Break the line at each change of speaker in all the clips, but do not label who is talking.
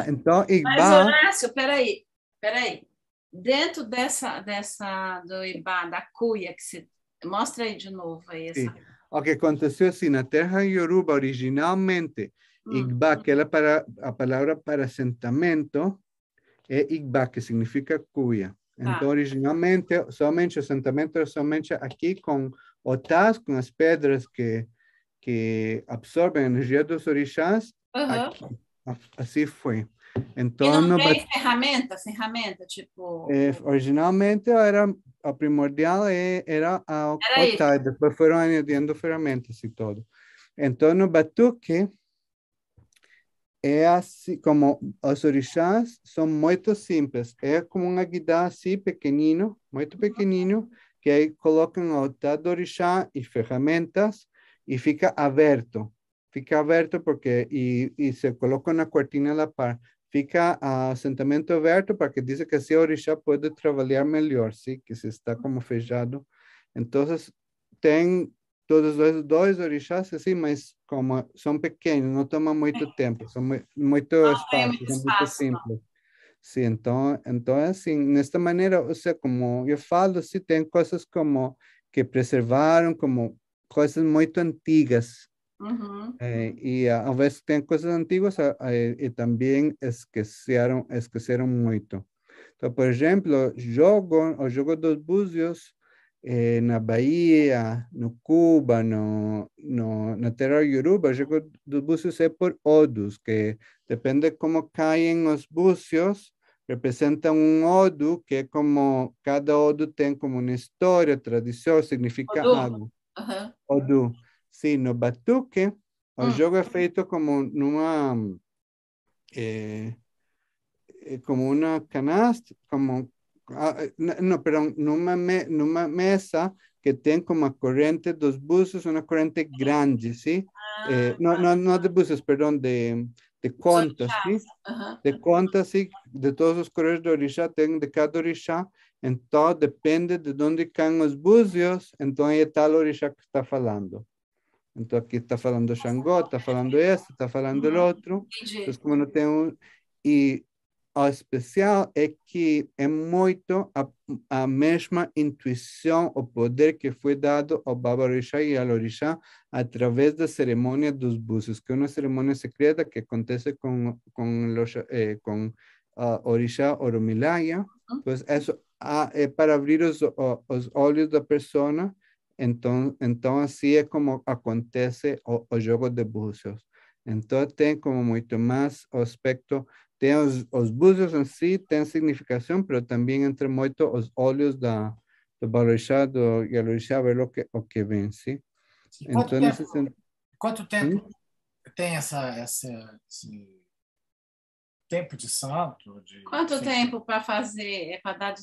Então,
Mas,
Igbá,
Horácio, peraí. Dentro do Ibá, da cuia, que você... Mostra aí de novo aí
sim.
essa...
O que aconteceu assim, na terra Yoruba, originalmente,
Hum,
Igbá, que era a palavra para assentamento, é Igbá, que significa cuia. Então,
tá.
originalmente, somente o assentamento era somente aqui com otás, com as pedras que absorvem a energia dos orixás,
Aham.
aqui. Assim foi.
E
Então,
não
no,
tem ferramenta, tipo...
originalmente era a primordial era a
Era isso.
otá, depois foram añadiendo ferramentas e todo. Então, no batuque, é assim, como os orixás são muito simples. É como uma guitarra assim, pequenino, muito pequenino, que aí colocam o altar do orixá e ferramentas e fica aberto. Fica aberto porque, e se coloca na cortina da par. Fica a assentamento aberto para que diz que assim o orixá pode trabalhar melhor, sim, que se está como fechado. Então, tem todos os dois orixás, assim, mas como são pequenos, não tomam muito tempo, são muito
Não tem
espaço,
muito
são muito
espaço, não.
simples. Sim, então é assim, nesta maneira, ou seja, como eu falo, sim, tem coisas como que preservaram, como coisas muito antigas,
Uhum.
e a veces tem coisas antigas e também esqueceram muito. Então, por exemplo, o jogo dos búzios na Bahia, no Cuba, na terra Yoruba, o jogo dos búzios é por odus, que depende de como caem os búzios, representa um odu, que é como, cada odu tem como uma história, tradição, significa
Odô?
algo.
Aham.
Odu. Sim, no batuque, o
Hum.
jogo é feito como eh, como una canasta, como, no, perdón, numa mesa que tem como a corrente dos buses, uma corrente grande, ¿sí?
Ah,
No de buses, perdón, de
os
contas,
orixás.
¿sí?
Aham.
De contas, ¿sí? De todos os correios de orixá, tem de cada orixá, então depende de onde caem os búzios, então aí está o orixá que está falando. Então aqui está falando Xangô, está falando esse, está falando o
Uhum.
outro. Então,
Entendi.
como não tem um. E o especial é que é muito a mesma intuição, o poder que foi dado ao Baba Orixá e ao Orixá através da cerimônia dos búzios, que é uma cerimônia secreta que acontece com a Orixá Oromilaya.
Hum.
Então, isso é para abrir os olhos da pessoa. Então assim é como acontece o jogo de búzios. Então, tem como muito mais o aspecto, tem os búzios em si, tem significação, mas também entra muito os olhos do Barixá, do Yalorixá, ver o que vem, sim?
E
Então, nesse sentido,
quanto tempo tem esse tempo de santo?
Quanto tempo para fazer? É para dar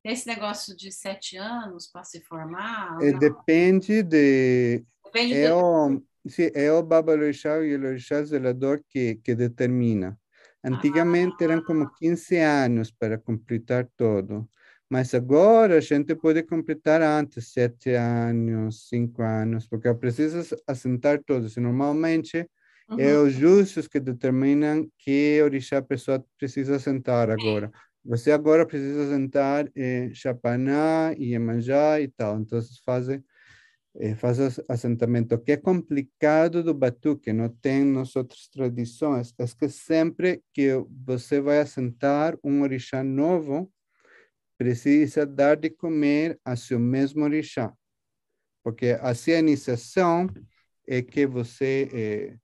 esse negócio de 7 anos para se formar? Ou não?
depende de...
Depende
É
do.
o, sim, é o Babalorixá e o Yalorixá zelador que determina. Antigamente eram como 15 anos para completar todo. Mas agora a gente pode completar antes, 7 anos, 5 anos, porque precisa assentar todos. E normalmente é
Uhum.
os justos que determinam que orixá a pessoa precisa assentar agora. Você agora precisa assentar Xapaná, Iemanjá e tal. Então faz assentamento. O que é complicado do batuque, não tem nas outras tradições, é que sempre que você vai assentar um orixá novo, precisa dar de comer a seu mesmo orixá. Porque assim a iniciação é que você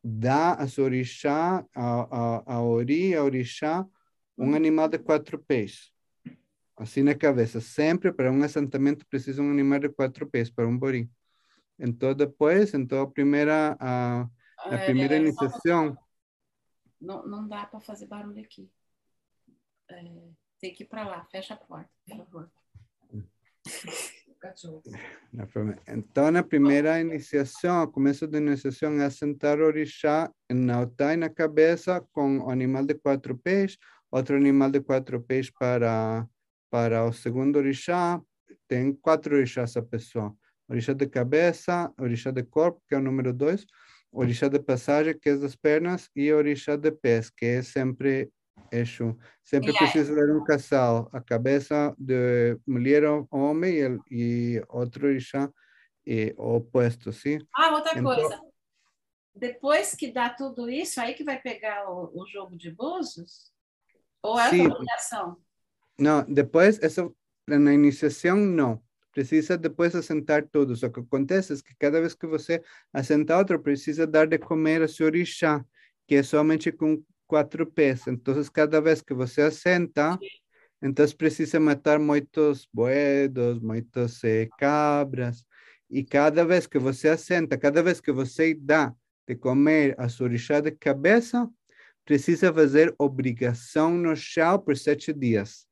dá a seu orixá, a orixá, um animal de 4 pés. Assim na cabeça. Sempre para um assentamento precisa um animal de 4 pés, para um bori. Então, depois, então, na primeira
Só um pouquinho.
iniciação,
Não, não dá para fazer barulho aqui. Tem que ir para lá. Fecha a porta, por favor. Cachorro.
então, na primeira iniciação, o começo da iniciação é sentar o orixá na altar e na cabeça com o animal de 4 pés, outro animal de 4 pés para o segundo orixá. Tem 4 orixás a pessoa. Orixá de cabeça, orixá de corpo, que é o número 2, orixá de passagem, que é das pernas, e orixá de pés, que é sempre eixo. Sempre
E aí,
precisa ter um casal, a cabeça de mulher ou homem e outro orixá opuesto, sim?
outra
Então,
coisa. Depois que dá tudo isso, aí que vai pegar o jogo de búzios? Ou é outra
sim,
obrigação?
não, depois, isso, na iniciação, não. Precisa depois assentar tudo. Só que acontece é que cada vez que você assenta outro, precisa dar de comer a seu orixá, que é somente com 4 pés. Então, cada vez que você assenta, então precisa matar muitos boedos, muitas cabras. E cada vez que você assenta, cada vez que você dá de comer a sua orixá de cabeça, precisa fazer obrigação no chão por 7 dias.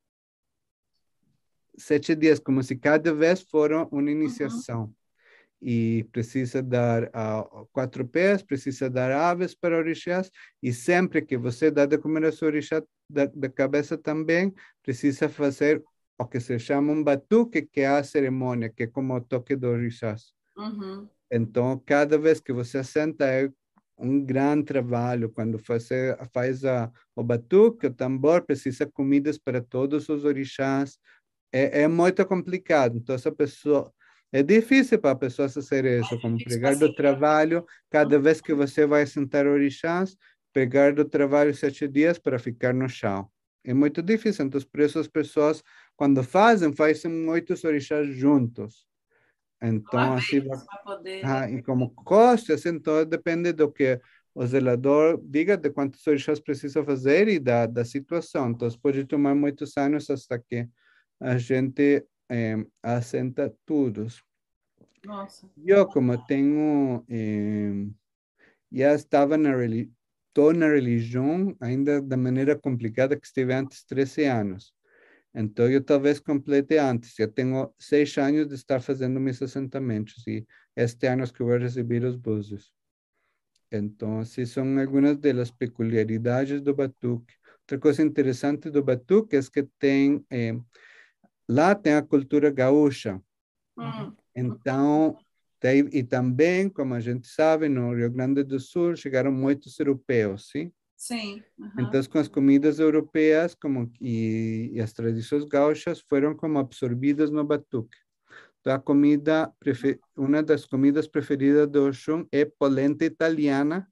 7 dias, como se cada vez fosse uma
Uhum.
iniciação. E precisa dar 4 pés, precisa dar aves para orixás, e sempre que você dá de comer a sua orixá da cabeça também, precisa fazer o que se chama um batuque, que é a cerimônia, que é como o toque do orixás.
Uhum.
Então, cada vez que você assenta, é um grande trabalho. Quando você faz o batuque, o tambor, precisa comidas para todos os orixás. É muito complicado. Então, essa pessoa. É difícil para a pessoa fazer isso, como
Difícil
pegar do
assim.
trabalho, cada vez que você vai sentar orixás, pegar do trabalho 7 dias para ficar no chão. É muito difícil. Então, por isso as pessoas, quando fazem muitos orixás juntos.
Uma
Então, assim,
vez para poder.
e como costas, então depende do que o zelador diga de quantos orixás precisa fazer e da situação. Então, pode tomar muitos anos até que a gente assenta todos.
Nossa.
Eu, como tenho, já estava estou na religião ainda da maneira complicada que estive antes, 13 anos. Então, eu talvez complete antes. Eu tenho 6 anos de estar fazendo meus assentamentos e este ano é que vou receber os búzios. Então, assim, são algumas das peculiaridades do batuque. Outra coisa interessante do batuque é que lá tem a cultura gaúcha.
Hum.
Então, e também, como a gente sabe, no Rio Grande do Sul chegaram muitos europeus, sim?
Sim. Uhum.
Então, com as comidas europeias e as tradições gaúchas foram como absorvidas no batuque. Então, uma das comidas preferidas do Oxum é polenta italiana,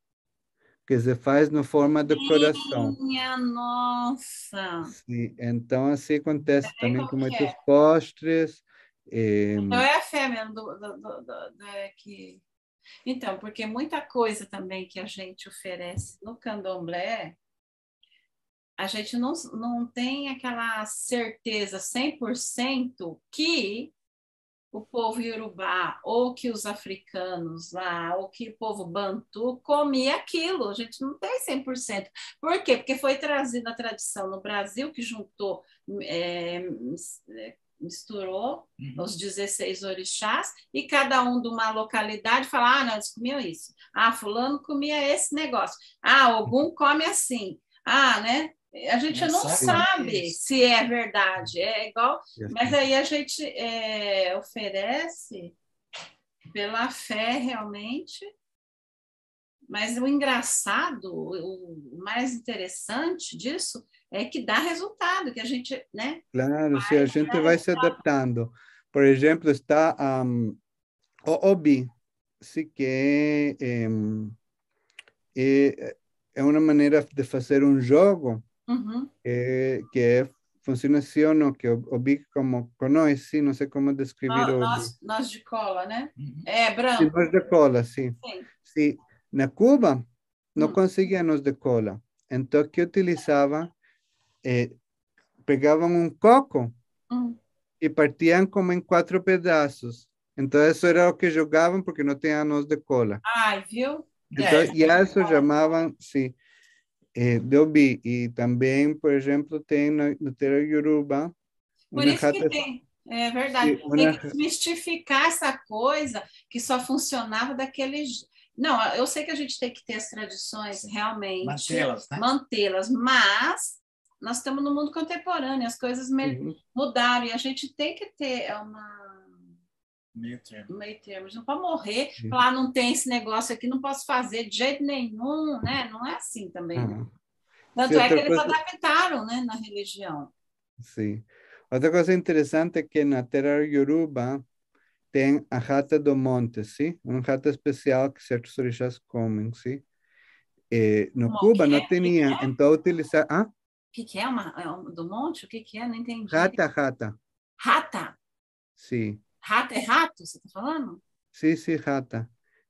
que se faz na forma de coração.
Minha nossa.
Sim, então, assim acontece
É
também com
como que
muitos
é?
postres.
Então é a fé mesmo que. Então, porque muita coisa também que a gente oferece no candomblé, a gente não tem aquela certeza 100% que o povo iorubá, ou que os africanos lá, ou que o povo bantu comia aquilo. A gente não tem 100%. Por quê? Porque foi trazida a tradição no Brasil, que juntou, é, misturou os 16 orixás, e cada um de uma localidade fala, não, eles comiam isso. Fulano comia esse negócio. Ogum come assim. Né? A gente não
Sim,
sabe se é verdade. É igual, mas
assim.
aí a gente oferece pela fé realmente. Mas o engraçado, o mais interessante disso é que dá resultado, que a gente, né?
Claro, se a gente vai se adaptando. Por exemplo, está o Obi, sí, que é uma maneira de fazer um jogo
Uhum.
funciona assim ou não, que o Obi como conhece, não sei como descrever o Obi.
Nós de cola, né?
Uhum.
É
Sim,
branco.
nós de cola, sim.
Sim.
Sim, na Cuba não
Hum.
conseguia nós de cola. Então, o que utilizava, pegavam um coco
Hum.
e partiam como em 4 pedaços. Então, isso era o que jogavam porque não tinha nós de cola.
Ai, viu?
Então, e isso chamavam, sim, de Obi. E também, por exemplo, tem no terreiro Yoruba,
Por
uma
isso que
rata,
tem, é verdade,
sim,
tem que desmistificar essa coisa que só funcionava daquele. Não, eu sei que a gente tem que ter as tradições realmente,
mantê-las, né?
mantê-las, mas nós estamos no mundo contemporâneo, as coisas
sim,
mudaram e a gente tem que ter uma
Meio termo.
Meio termo. Não pode morrer,
Sim.
falar, não tem esse negócio aqui, não posso fazer de jeito nenhum, né? Não é assim também, né?
Ah,
Tanto
sí,
é que
outra
eles
coisa,
adaptaram, né, na religião.
sim. Outra coisa interessante é que na terra Yoruba tem a rata do monte, sim? Uma rata especial que certos orixás comem, sim? No
Como o
Cuba
quê?
não
O que
tinha, então utilizar... Ah,
que é? Do monte? O que é? Não entendi.
rata.
Rata.
Sim.
Rata é rato, você está falando?
Sim, sim, rata.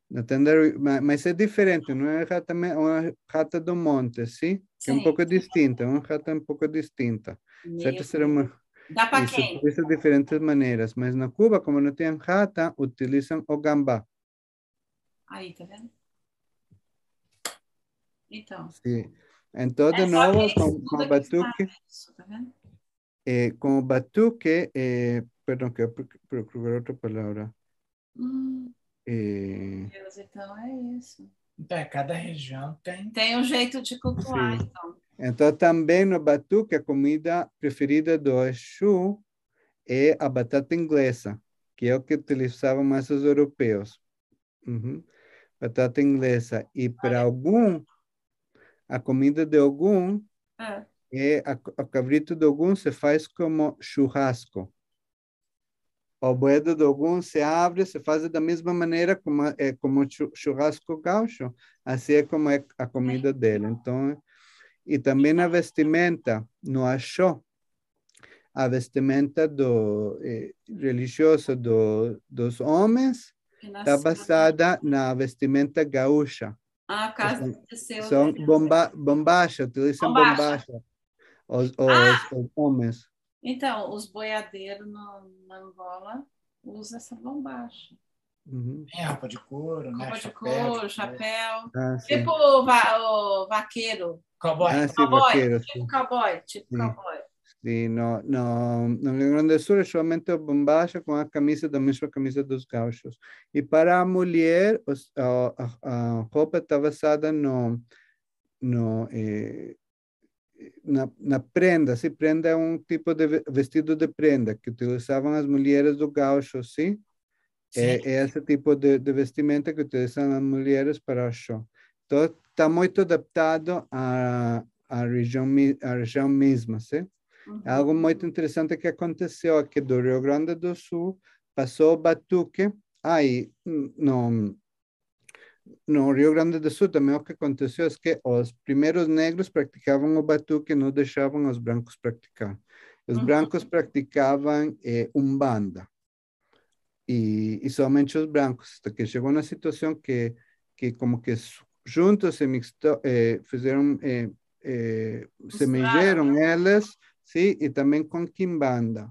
No tender, mas é diferente, não é rata, uma rata do monte, sim? Que é um
Sim.
pouco distinta, uma rata um pouco distinta.
Meu
Certo será uma...
Dá para
E se
quem?
utiliza de diferentes maneiras, mas na Cuba, como não tem rata, utilizam o gambá.
Aí, tá vendo? Então.
Sim. Então, de
É só quem
novo, com o
estuda que sabe
batuque,
isso, tá vendo?
perdão, que eu procuro outra palavra.
Hum,
Eh,
Deus, então é isso.
Então, cada região tem.
Tem um jeito de cultuar,
sim.
então.
Então, também no batuque, a comida preferida do Exu é a batata inglesa, que é o que utilizavam mais os europeus. Uhum. Batata inglesa. E para
Olha.
algum, a comida de algum
É.
o cabrito de Ogum se faz como churrasco. O boedo de Ogum se abre, se faz da mesma maneira como churrasco gaúcho. Assim é como é a comida dele. Então, e também a vestimenta, no axó, a vestimenta religiosa dos homens
Que
está
nasceu.
basada na vestimenta gaúcha.
A casa de seus
São bombacha, utilizam
bombacha.
bombacha, os,
Ah,
os, os homens.
então, os boiadeiros na Angola usam essa bombacha.
Uhum.
Tem roupa de couro, né?
Roupa de
Chapéu de
couro,
couro.
chapéu.
Ah,
Tipo
sim.
o vaqueiro.
Cowboy.
Ah, sí,
Cowboy.
vaqueros,
Tipo
sí.
cowboy. Tipo
Sí,
cowboy.
sí, no, no, no Rio Grande do Sul é somente a bombacha com a camisa da mesma camisa dos gaúchos. E para a mulher, a roupa está basada no, na prenda, sim, prenda é um tipo de vestido de prenda que utilizavam as mulheres do gaúcho, sim?
Sim.
É esse tipo de vestimenta que utilizam as mulheres para o show. Então, está muito adaptado à região mesma, sim?
Uhum.
Algo muito interessante que aconteceu aqui do Rio Grande do Sul, passou o batuque, aí no Rio Grande do Sul também o que aconteceu é que os primeiros negros praticavam o batuque e não deixavam os brancos praticar. Os
Uhum.
brancos praticavam umbanda e somente os brancos, até que chegou uma situação que como que juntos se mixtou, fizeram,
Misturaram,
semelharam elas, sim, e também com quimbanda.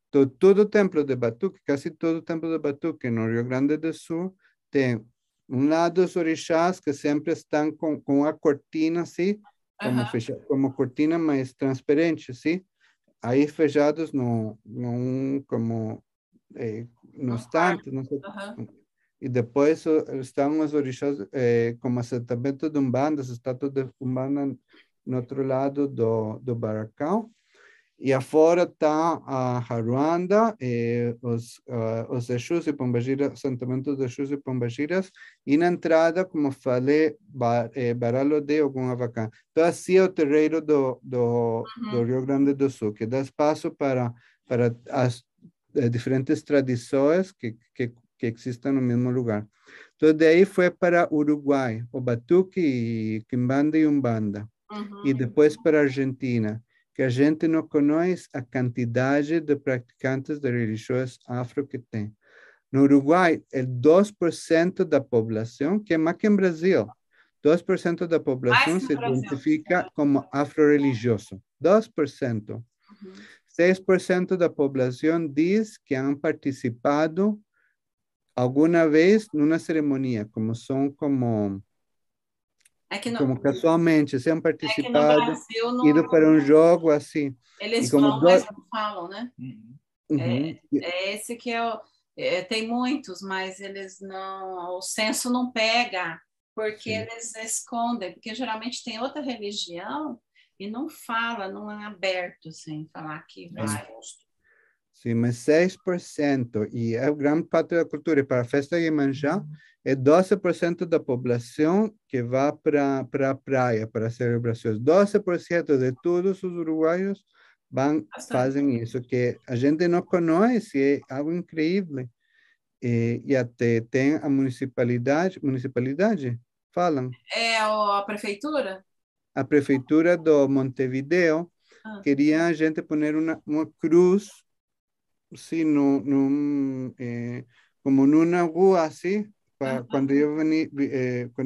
Então, todo o templo de Batuque, quase todo o templo de Batuque no Rio Grande do Sul, tem um lado os orixás que sempre estão com a cortina, assim,
né?
como cortina mais transparente, assim, aí fechados como no
No quarto.
estante, não sei.
Uhum.
E depois estão os orixás como assentamento de Umbanda, as estátuas de Umbanda no outro lado do barracão. E afora está a Haruanda, os Exus e Pombagiras, assentamentos de Exus e Pombagiras, e na entrada, como falei, Baralo de Ogum Avacã. Então, assim é o terreiro do Rio Grande do Sul, que dá espaço para as diferentes tradições que existem no mesmo lugar. Então, daí foi para Uruguai, o Batuque, e Quimbanda e Umbanda. E
Uhum.
depois para a Argentina, que a gente não conhece a quantidade de praticantes de religiões afro que tem. No Uruguai, é 2% da população, que é mais que em Brasil. 2% da
Mais
população
que
se
no Brasil.
identifica como afro-religioso. 2%.
Uhum.
6% da população diz que han participado alguma vez numa cerimônia,
É que no,
como casualmente, se han
é que no
participado,
Brasil não,
ido para um jogo assim. E
eles
como
vão, mas não falam, né?
Uhum.
É,
Uhum.
é esse que é o. Tem muitos, mas eles não. O censo não pega, porque
Sim,
eles escondem, porque geralmente tem outra religião e não fala, não é aberto, sem falar que
É
vai.
exposto.
Sim, mas 6%, e é grande parte da cultura. E para a festa de Iemanjá, é 12% da população que vai para a praia para celebrações. 12% de todos os uruguaios
Bastante.
fazem isso, que a gente não conhece, é algo incrível. E até tem a municipalidade, falam,
É a prefeitura?
a prefeitura do Montevideo
Ah,
queria a gente pôr uma cruz, sim, como numa rua assim,
ah,
quando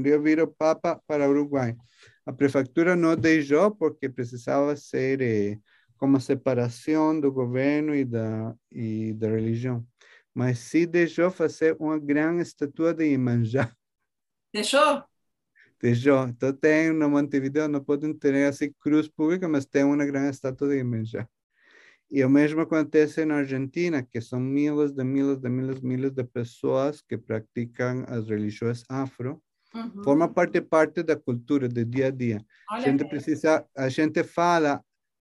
eu viro Papa para Uruguai. A prefeitura não deixou porque precisava ser como separação do governo e da religião. Mas sim deixou fazer uma grande estátua de Iemanjá.
deixou?
Deixou. Então tem no Montevideo, não podem ter assim cruz pública, mas tem uma grande estátua de Iemanjá. E o mesmo acontece na Argentina, que são miles de pessoas que praticam as religiões afro. Forma
Uhum.
parte da cultura do dia a dia.
Olha,
A gente fala,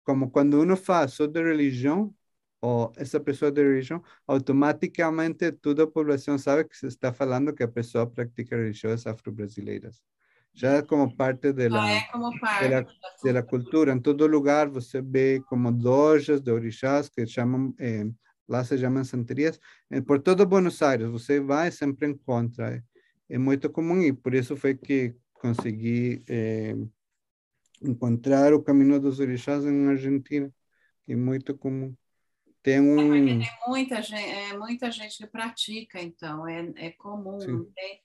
como quando uno fala só de religião, ou essa pessoa de religião, automaticamente toda a população sabe que se está falando que a pessoa pratica religiões afro-brasileiras. Já é como parte de
já
la
é como
de
parte
la,
da
de la
cultura.
cultura. Em todo lugar você vê como lojas de orixás que chamam, lá se chamam santerias. Por todo Buenos Aires, você vai e sempre encontra. É muito comum e por isso foi que consegui encontrar o caminho dos orixás em Argentina, que é muito comum. Tem
Porque
um,
tem muita gente que pratica, então, é comum,
sim,
não tem?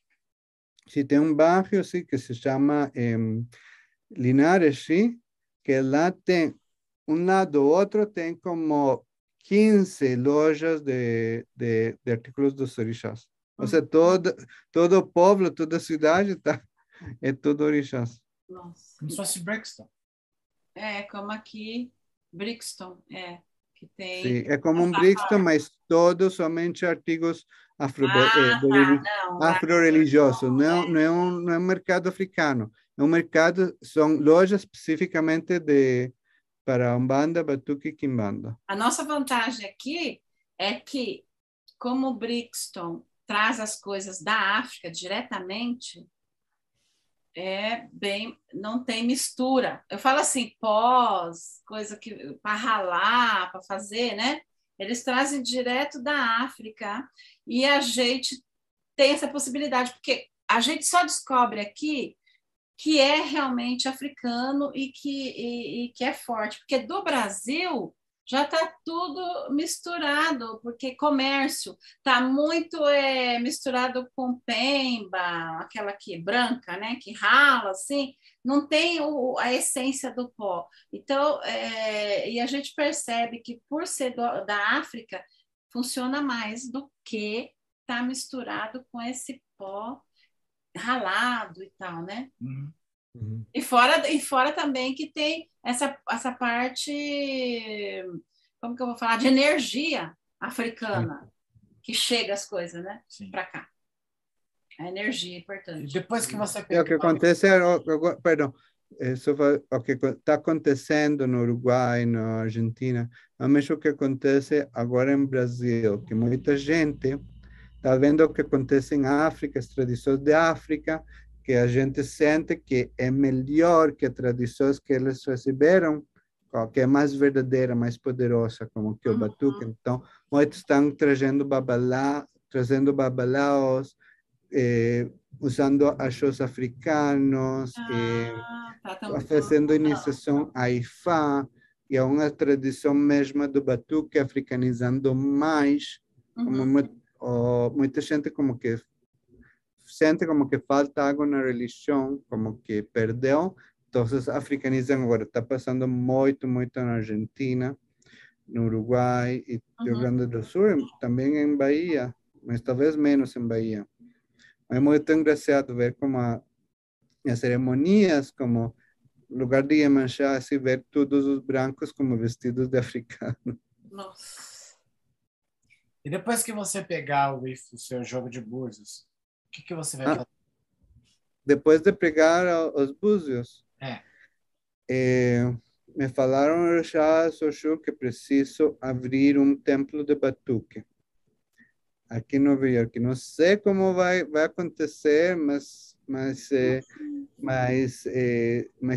sim, tem um bairro sim, que se chama Linares, sim, que lá tem um lado do outro tem como 15 lojas de artículos dos orixás. Ou
Hum,
seja, todo o povo, toda a cidade tá, é tudo orixás.
Nossa.
Como se fosse Brixton.
É, como aqui, Brixton, que tem.
Sim, é como um Brixton, mas todos somente artigos
Ah, tá, não, lá
afro-religiosos. Não, não é um mercado africano. É um mercado, são lojas especificamente para Umbanda, Batuque e Quimbanda.
a nossa vantagem aqui é que, como o Brixton traz as coisas da África diretamente, não tem mistura. Eu falo assim, pós, coisa que para ralar, para fazer, né? Eles trazem direto da África e a gente tem essa possibilidade, porque a gente só descobre aqui que é realmente africano e que é forte, porque do Brasil já está tudo misturado, porque comércio está muito misturado com pemba, aquela que branca, né, que rala assim, não tem a essência do pó. Então, e a gente percebe que por ser da África funciona mais do que está misturado com esse pó ralado e tal, né?
Uhum.
Uhum.
E fora também que tem essa parte, como que eu vou falar, de energia
Sim.
africana, que chega as coisas, né,
Sim.
para cá. A energia é
E
importante.
depois que você
É o que
pegar.
acontece, perdão, o que está acontecendo no Uruguai, na Argentina, é o mesmo que acontece agora em Brasil, que muita gente está vendo o que acontece em África, as tradições de África, que a gente sente que é melhor que as tradições que eles receberam, que é mais verdadeira, mais poderosa, como que o
Uhum.
batuque. Então, muitos estão trazendo babalaos, usando achos africanos,
Tá, tão
fazendo
mudando.
iniciação a Ifá, e é uma tradição mesmo do batuque, africanizando mais, como
Uhum.
muita gente como que sente como que falta algo na religião, como que perdeu, então africanizam agora. Está passando muito na Argentina, no Uruguai e Rio
Uhum.
Grande do Sul, também em Bahia, mas talvez menos em Bahia. É muito engraçado ver como as cerimonias, como lugar de Iemanjá, assim, ver todos os brancos como vestidos de africano.
Nossa.
E depois que você pegar o seu jogo de búzios, o que você vai
Ah,
fazer?
depois de pregar os búzios,
É.
me falaram já, Oxum, que preciso abrir um templo de batuque aqui em Nova York. Não sei como vai acontecer, mas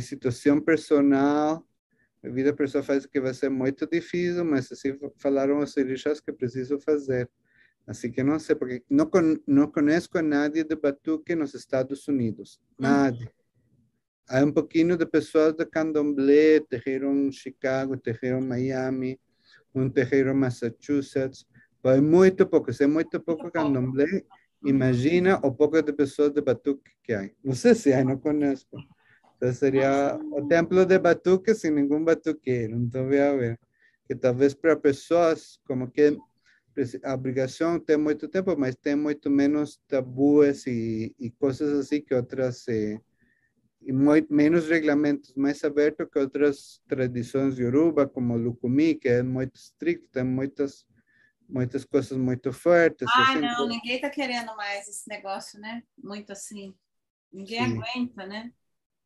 situação personal, a vida pessoal faz que vai ser muito difícil, mas assim falaram os orixás que preciso fazer. Assim que não sei, porque não conheço a nadie de batuque nos Estados Unidos. Nadie. Há um pouquinho de pessoas de candomblé, terreiro em Chicago, terreiro em Miami, um terreiro em Massachusetts. Mas muito pouco, se é muito pouco candomblé, imagina o pouco de pessoas de batuque que há. Não sei se há, não conheço. Então seria o templo de batuque sem nenhum batuqueiro. Então, vai a ver. Que talvez para pessoas como que a obrigação tem muito tempo, mas tem muito menos tabus e coisas assim que outras, e menos regulamentos, mais aberto que outras tradições Yoruba, como o Lukumi, que é muito estricto, tem muitas coisas muito fortes,
Ah,
assim.
não, ninguém tá querendo mais esse negócio, né? Muito assim. Ninguém
Sim,
aguenta, né? Não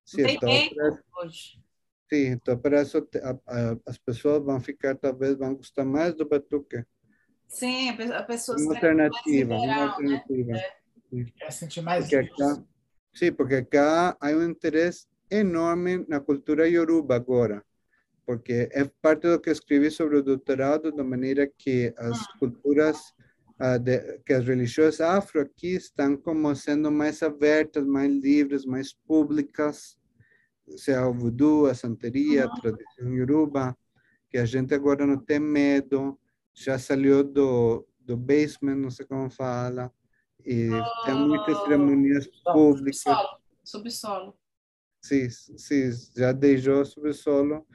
sim,
tem
então,
tempo hoje.
sim, então para isso as pessoas vão ficar, talvez, vão gostar mais do batuque.
Sim, a pessoa
Uma
quer mais
alternativa, uma
liberal, né?
alternativa. Sim.
Quer sentir mais
Porque
livres.
acá, sim, porque acá há um interesse enorme na cultura Yoruba agora, porque é parte do que escrevi sobre o doutorado, da maneira que as culturas, que as religiões afro aqui estão como sendo mais abertas, mais livres, mais públicas, seja o voodoo, a santeria, a tradição Yoruba, que a gente agora não tem medo, já saiu do basement, não sei como fala, e tem muitas cerimônias públicas,
Subsolo. Subsolo.
sim, sim, já deixou o subsolo,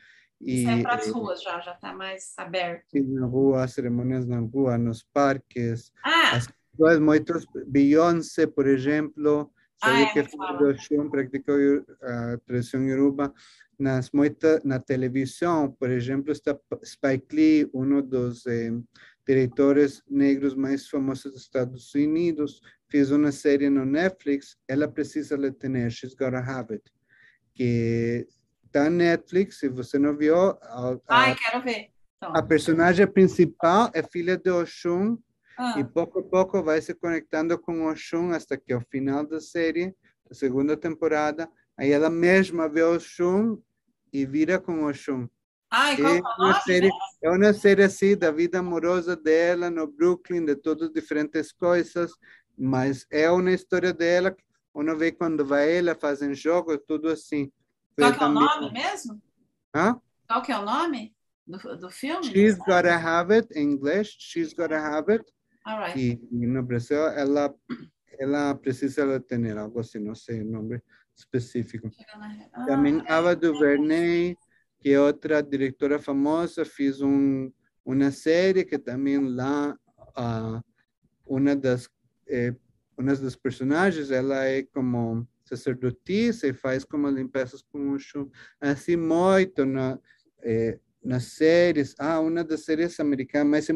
Isso é
e
para as ruas já está mais aberto.
na rua, cerimônias na rua, nos parques,
Ah,
as pessoas, muitos, Beyoncé, por exemplo, sabia
é,
que
me
filho do
fala.
Oxum praticou a tradição Yoruba, na televisão, por exemplo, está Spike Lee, um dos diretores negros mais famosos dos Estados Unidos, fez uma série no Netflix, ela precisa lhe ter, She's Gotta Have It, que está na Netflix, se você não viu,
Ai, quero ver.
a
Então.
personagem principal é filha de Oxum e
Ah,
pouco a pouco vai se conectando com Oxum até que ao final da série, da segunda temporada, aí ela mesma vê Oxum e vira com Oxum.
ai, qual
É
que é o
uma
nome
série,
dela?
é uma série assim da vida amorosa dela no Brooklyn, de todas diferentes coisas, mas é uma história dela. Uno vê quando vai ela fazem jogos, tudo assim.
Qual
Vê
que é o
também,
nome mesmo?
ah,
Qual que é o nome do filme?
She's Gotta Have It, em inglês, She's Gotta Have It.
All right.
Y no Brasil, ela precisa ter algo assim, não sei o nome específico. Também Ava DuVernay, que é outra diretora famosa, fez uma série que também lá, uma das, eh, uma das personagens, ela é como sacerdotisa e faz como limpezas com o chum. Assim, muito nas séries. Uma das séries americanas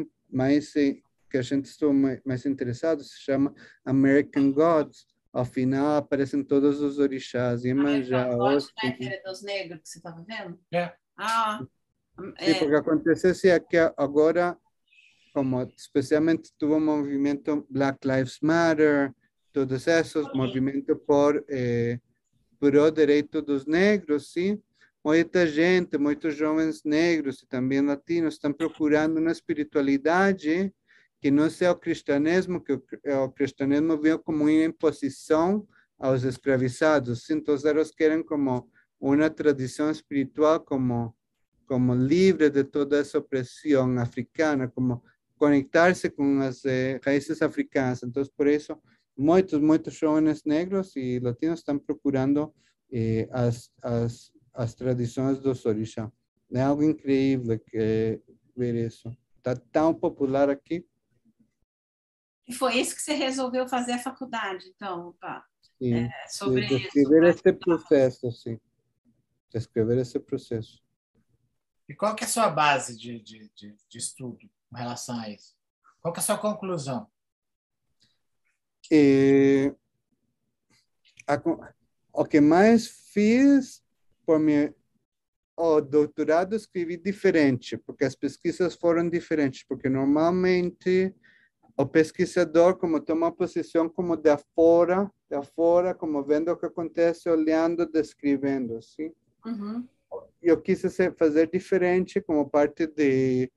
que a gente estou mais interessado se chama American Gods. Ao final aparecem todos os orixás, Iemanjá,
American God, né?
Osum.
Aquele dos negros que você estava vendo?
É.
Ah,
Sim,
é.
porque acontece assim, é que agora como especialmente tuvo un movimiento Black Lives Matter, todos esos movimientos pro direito dos negros, sim. Muita gente, muitos jovens negros e também latinos estão procurando uma espiritualidade que não seja o cristianismo, que o cristianismo veio como uma imposição aos escravizados. Então, eles querem como uma tradição espiritual como livre de toda essa opressão africana, como conectar-se com as raízes africanas. Então, por isso, muitos jovens negros e latinos estão procurando as tradições dos orixás. É algo incrível ver isso. Está tão popular aqui.
E foi isso que você resolveu fazer a faculdade, então, pá. É,
Sim,
sobre isso,
descrever
né?
este processo, sim. Descrever esse processo.
E qual que é a sua base de estudo com relação a isso? Qual que é a sua conclusão?
E, o que mais fiz por o doutorado escrevi diferente, porque as pesquisas foram diferentes, porque normalmente o pesquisador como toma uma posição como de afora, como vendo o que acontece, olhando, descrevendo, assim.
Uhum.
Eu quis fazer diferente como parte de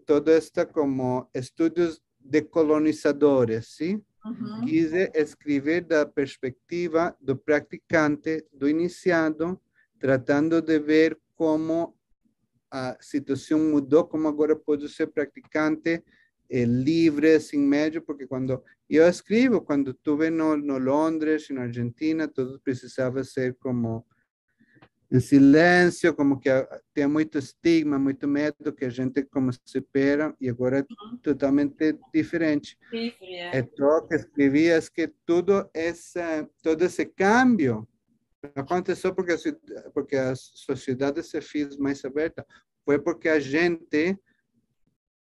toda esta como estudos decolonizadores, sim?
Uhum.
Quis escrever da perspectiva do praticante, do iniciado, tratando de ver como a situação mudou, como agora pode ser praticante livre, sem médio, porque quando eu escrevo, quando estuve no Londres, na Argentina, tudo precisava ser como em silêncio, como que tem muito estigma, muito medo que a gente como se espera, e agora é totalmente diferente.
Livre, é.
Então, que escrevi é que todo esse cambio não aconteceu porque a sociedade se fez mais aberta, foi porque a gente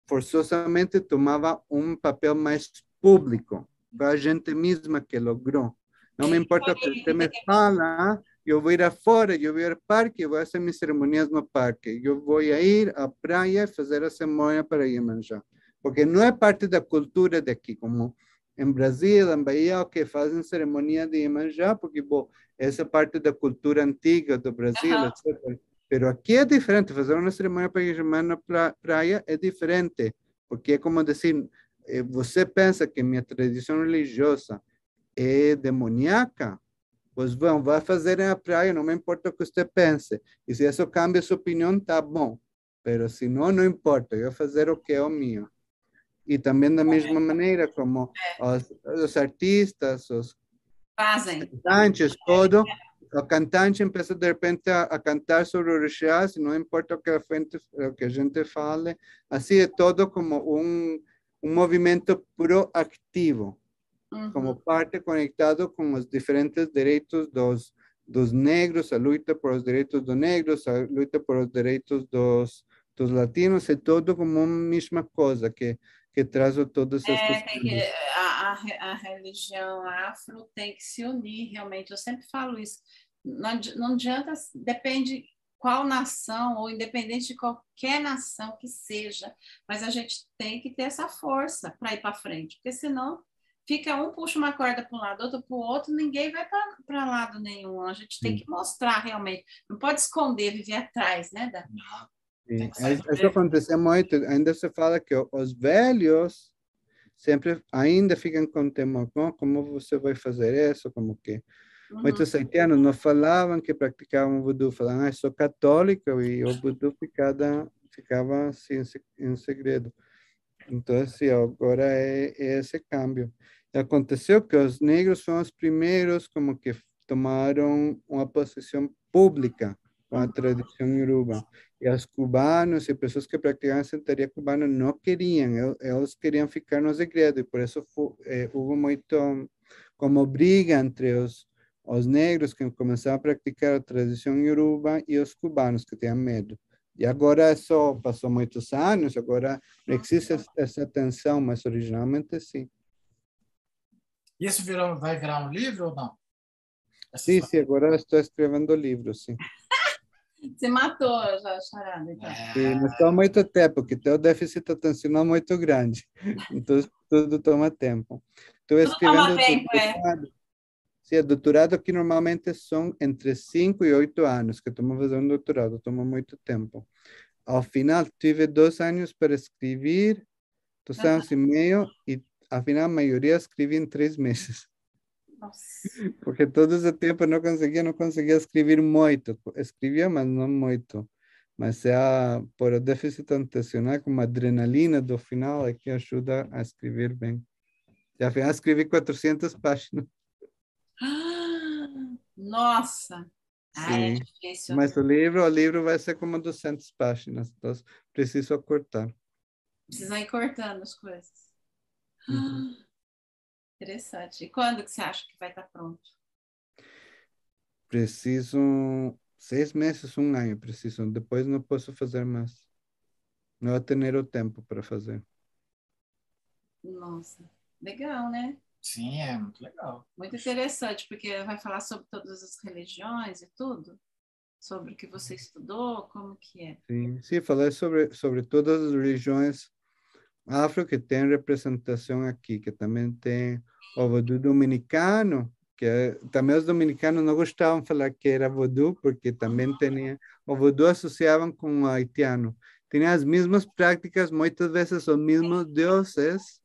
forçosamente tomava um papel mais público. Foi a gente mesma que logrou. Não me importa o que você me fala, eu vou ir afora, eu vou ir ao parque, eu vou fazer minhas cerimonias no parque, eu vou ir à praia fazer a cerimônia para Iemanjá. Porque não é parte da cultura daqui, como em Brasil, em Bahia, que fazem cerimônia de Iemanjá, porque bom, essa parte da cultura antiga do Brasil,
Uhum.
etc. Pero aqui é diferente, fazer uma cerimônia para Iemanjá na praia é diferente, porque é como dizer, você pensa que minha tradição religiosa é demoníaca, pois bom, vai fazer na praia, não me importa o que você pense. E se isso cambia sua opinião, tá bom. Mas se não, não importa, eu vou fazer o que é o meu. E também da mesma maneira como os artistas, os
Fazem.
cantantes, todo, o cantante empieza de repente a cantar sobre orixás, não importa o que a gente fale, assim é todo como um movimento proativo,
Uhum.
como parte conectado com os diferentes direitos dos negros, a luta por os direitos dos negros, a luta por os direitos dos latinos, é todo como uma mesma coisa que traz todos estes
Tem que,
cambios.
a religião afro tem que se unir, realmente. Eu sempre falo isso. Não adianta, depende qual nação, ou independente de qualquer nação que seja, mas a gente tem que ter essa força para ir para frente, porque senão fica um puxa uma corda para um lado, outro para o outro, ninguém vai para lado nenhum. A gente tem
Sim.
que mostrar realmente. Não pode esconder, viver atrás, né, Dan?
Não, tem
Sim,
que sair do
isso
mesmo.
acontece muito. Ainda se fala que os velhos sempre ainda ficam com temor. Como você vai fazer isso? Como que
Uhum.
muitos haitianos não falavam que praticavam voodoo, falavam, sou católico, e o voodoo ficava assim, em segredo. Então, assim, agora é esse cambio. E aconteceu que os negros foram os primeiros como que tomaram uma posição pública com a tradição iorubá. E os cubanos e pessoas que praticavam a santeria cubana não queriam, eles queriam ficar no segredo, e por isso houve muito como briga entre os negros que começaram a praticar a tradição iorubá e os cubanos que tinham medo. E agora isso passou muitos anos, agora não existe essa tensão, mas originalmente sim.
Isso vai virar um livro ou não? Essa
Sim,
história.
sim, agora estou escrevendo livros, sim.
Você matou já a charada, então.
E não estou há muito tempo, porque tem o déficit atencional muito grande. Então, tudo toma tempo. Estou
Tudo toma
escrevendo
tempo, é.
doutorado. Sim, o doutorado que normalmente são entre 5 e 8 anos, que estamos fazendo doutorado, toma muito tempo. Ao final, tive 2 anos para escrever, 2 anos e meio, e ao final, a maioria escrevi em 3 meses.
Nossa.
Porque todo esse tempo não conseguia escrever muito. Escrevia, mas não muito. Mas por o déficit atencional, como a adrenalina do final, é que ajuda a escrever bem. E afinal, escrevi 400 páginas.
Nossa. É
Sim.
difícil, né?
Mas o livro vai ser como 200 páginas. Então, preciso cortar.
Precisa ir cortando as coisas.
Uhum.
Interessante. E quando que você acha que vai estar pronto?
Preciso 6 meses, 1 ano, preciso. Depois não posso fazer mais. Não vou ter o tempo para fazer.
Nossa, legal, né?
Sim, é muito legal.
Muito interessante, porque vai falar sobre todas as religiões e tudo. sobre o que você estudou? Como que é?
Sim, falei sobre todas as religiões afro que têm representação aqui, que também tem o voodoo dominicano, que também os dominicanos não gostavam de falar que era voodoo, porque também tinha, o voodoo associavam com o haitiano. Tinha as mesmas práticas, muitas vezes os mesmos deuses,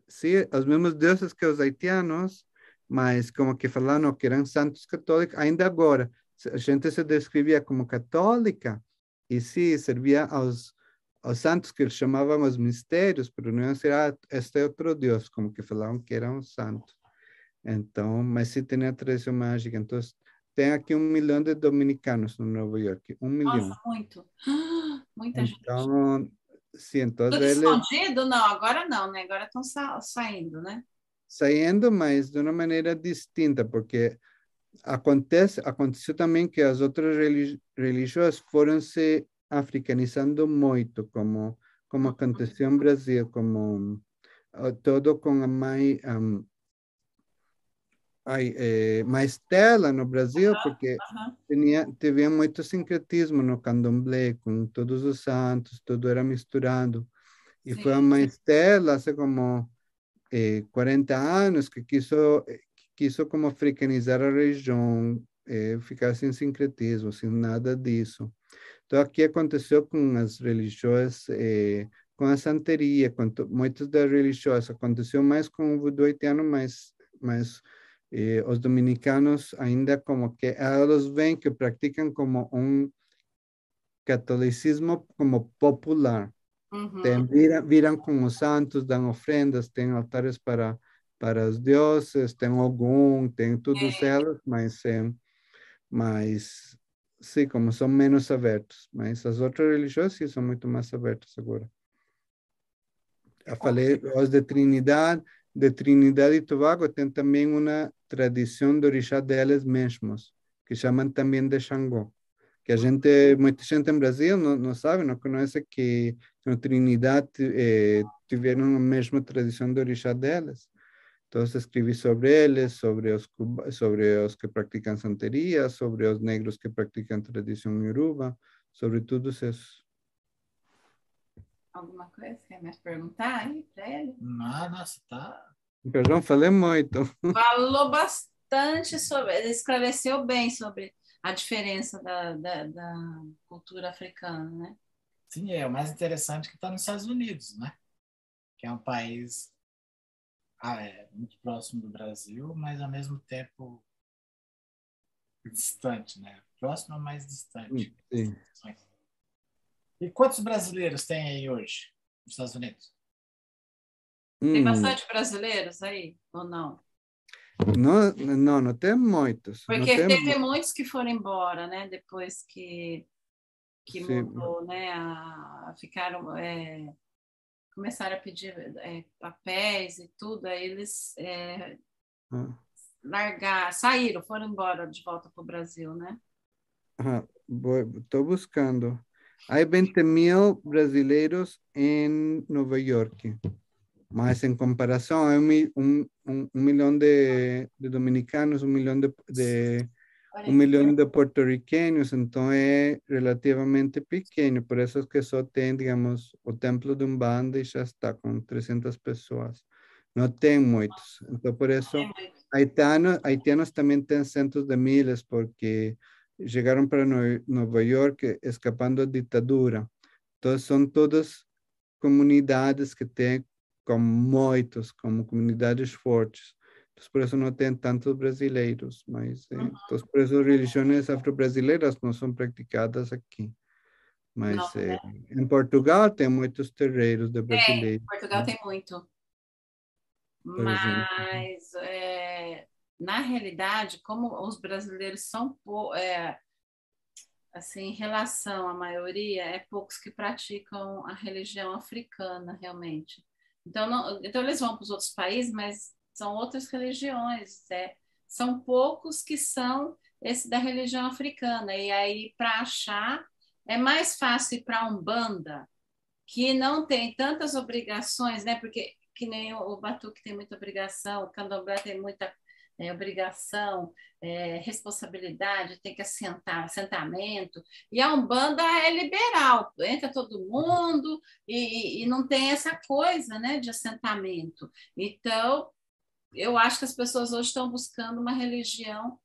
sim, os mesmos deuses que os haitianos, mas como que falaram que eram santos católicos, ainda agora, a gente se descrevia como católica, e sim, servia aos santos que eles chamavam os mistérios, pero não iam ser, este é outro Deus, como que falavam que eram santos. Então, mas sim tem a tradição mágica. Então, tem aqui 1 milhão de dominicanos no Nova York, 1 milhão.
Nossa, muito. Muita gente.
Então, sim, então
Tudo
eles
escondido? Não, agora não, né? Agora estão saindo, né?
saindo, mas de uma maneira distinta, porque aconteceu também que as outras religiões foram se africanizando muito, como aconteceu no Brasil, como todo com a mãe, mais tela no Brasil, porque
Aham.
teve muito sincretismo no candomblé, com todos os santos, tudo era misturado. E foi a
Sim.
mãe Stella, hace como 40 anos, que quiso como africanizar a região, ficar sem sincretismo, sem nada disso. Então, aqui aconteceu com as religiões, com a santeria, muitas das religiões, aconteceu mais com o voodoo haitiano, mas os dominicanos ainda como que eles veem que praticam como um catolicismo como popular.
Uhum.
Viram com os santos, dão ofrendas, tem altares para os deuses, tem Ogum, tem todos eles, mas sim, como são menos abertos. Mas as outras religiões sim são muito mais abertas agora. Eu falei, os de Trinidade e Tobago tem também uma tradição de orixá deles mesmos, que chamam também de Xangô. Que muita gente em Brasil não sabe, não conhece que na Trinidade tiveram a mesma tradição de orixá deles. Então, escrevi sobre eles, sobre os que praticam santeria, sobre os negros que praticam tradição Yoruba, sobre todos esses.
Alguma coisa que quer me perguntar aí para ele?
Não, nossa, tá.
Perdão, falei muito.
Falou bastante sobre, ele esclareceu bem sobre a diferença da cultura africana, né?
Sim, é o mais interessante que está nos Estados Unidos, né? Que é um país muito próximo do Brasil, mas ao mesmo tempo distante, né? Próximo, mas distante.
Sim.
E quantos brasileiros tem aí hoje nos Estados Unidos?
Tem bastante brasileiros aí, ou não?
Não tem muitos. Não
Porque
tem,
teve muitos que foram embora, né? Depois que
sim.
mudou, né? Ficaram, começaram a pedir papéis e tudo, aí eles saíram, foram embora de volta para o Brasil, né?
Estou buscando. Há 20.000 brasileiros em Nova York, mas em comparação, há 1 milhão de dominicanos, 1 milhão
Olha
1 milhão de porto-riqueños, então é relativamente pequeno, por isso que só tem, digamos, o templo de Umbanda e já está com 300 pessoas. Não tem muitos. Então, por isso, haitianos também têm centos de miles, porque chegaram para Nova York escapando da ditadura. Então, são todas comunidades que têm como muitos, como comunidades fortes. Então, por isso não tem tantos brasileiros, mas então, por isso as religiões afro-brasileiras não são praticadas aqui. Mas
não, né?
em Portugal tem muitos terreiros de brasileiros,
Portugal tem muito.
por exemplo.
Mas, na realidade, como os brasileiros são assim, em relação à maioria, poucos que praticam a religião africana, realmente. Então eles vão para os outros países, mas são outras religiões. São poucos que são esse da religião africana. E aí, para achar, é mais fácil ir para a Umbanda, que não tem tantas obrigações, né? Porque que nem o Batuque tem muita obrigação, o Candomblé tem muita obrigação, responsabilidade, tem que assentamento. E a Umbanda é liberal, entra todo mundo e não tem essa coisa, né, de assentamento. Então, eu acho que as pessoas hoje estão buscando uma religião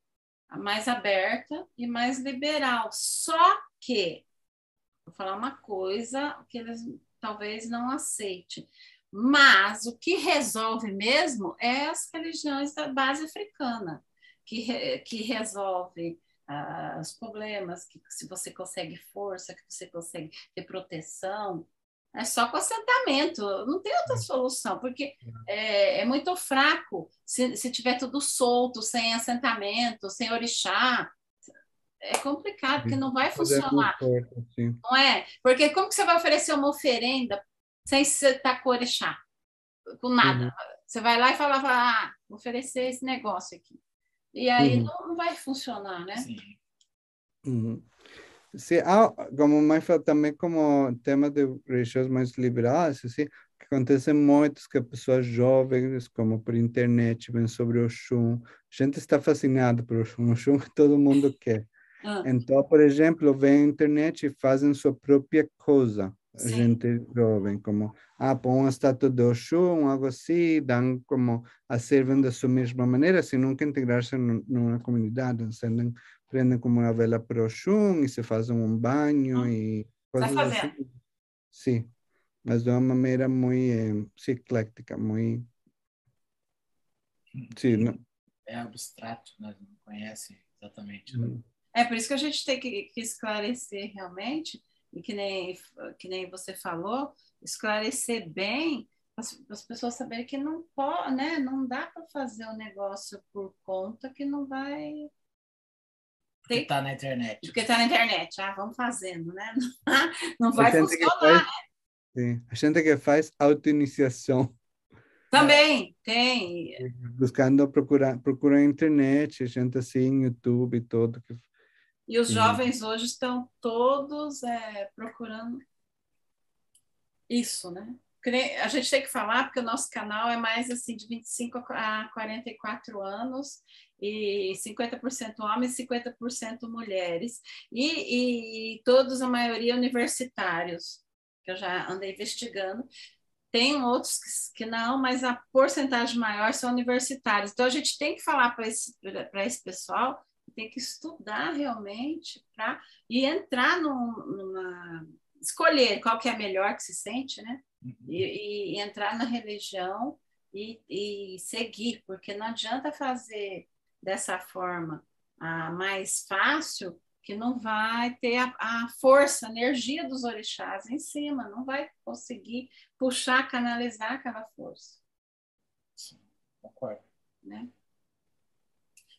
mais aberta e mais liberal. Só que, vou falar uma coisa que eles talvez não aceitem, mas o que resolve mesmo é as religiões da base africana, que resolve os problemas, que se você consegue força, que você consegue ter proteção, é só com assentamento, não tem outra solução, porque é muito fraco se tiver tudo solto, sem assentamento, sem orixá, é complicado, porque não vai
Podemos
funcionar,
forte, sim.
não é? Porque como que você vai oferecer uma oferenda sem você estar com orixá? Com nada.
Uhum.
Você vai lá e fala, vou oferecer esse negócio aqui. E aí
Uhum.
não vai funcionar, né?
Sim.
Uhum. Sí, como mais também como tema de religiões mais liberais, assim, que acontece muito que pessoas jovens, como por internet, vêm sobre o Oxum. A gente está fascinado por Oxum, Oxum que todo mundo quer.
Ah,
Então, por exemplo, vem à internet e fazem sua própria coisa. A
sim.
gente jovem, como, põe uma estátua de Oxum, algo assim, dão como, a servem da sua mesma maneira, sem nunca integrarse numa comunidade, acendem, prendem como uma vela para Oxum e se fazem um banho e
Vai
coisas
fazendo.
assim. Sim, mas de uma maneira muito eclética, muito... Sim, não?
É abstrato, né? Não conhece exatamente, né?
É por isso que a gente tem que esclarecer realmente, e que nem você falou, esclarecer bem, as pessoas saberem que não pode, né? Não dá para fazer um negócio por conta que não vai
Porque
ter,
tá na internet.
porque está na internet. Vamos fazendo, né? Não
A
vai
gente que
funcionar.
faz, sim, a gente que faz auto-iniciação.
Também tem.
Buscando, procura na internet, gente assim, YouTube e tudo.
E os
Que,
jovens hoje estão todos procurando isso, né? A gente tem que falar, porque o nosso canal é mais assim de 25 a 44 anos, e 50% homens, 50% mulheres, e todos, a maioria, universitários, que eu já andei investigando. Tem outros que não, mas a porcentagem maior são universitários. Então, a gente tem que falar para esse pessoal, tem que estudar realmente e entrar numa. Escolher qual que é a melhor que se sente, né? E entrar na religião e seguir, porque não adianta fazer dessa forma mais fácil, que não vai ter a força, a energia dos orixás em cima, não vai conseguir puxar, canalizar aquela força.
Sim, concordo.
Né?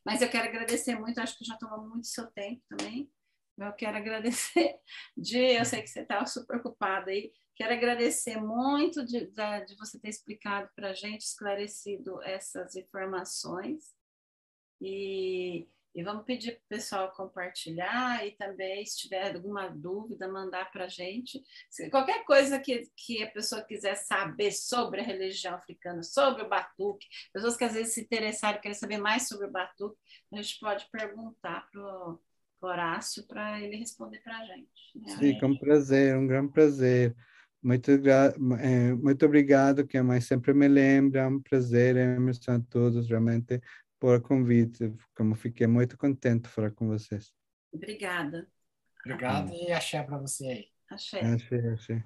Mas eu quero agradecer muito, acho que já tomou muito seu tempo também. Eu quero agradecer, eu sei que você estava super ocupado aí, quero agradecer muito de você ter explicado para a gente, esclarecido essas informações. E vamos pedir para o pessoal compartilhar e também, se tiver alguma dúvida, mandar para a gente. Qualquer coisa que a pessoa quiser saber sobre a religião africana, sobre o batuque, pessoas que às vezes se interessaram, querem saber mais sobre o batuque, a gente pode perguntar para o Horácio para ele responder para a gente. Né?
sim, com prazer, um grande prazer. Muito obrigado, que a mãe sempre me lembra, é um prazer, Emerson, a todos, realmente, por convite, como fiquei muito contente de falar com vocês.
Obrigada.
Obrigado e axé para você aí.
Axé.
Achei.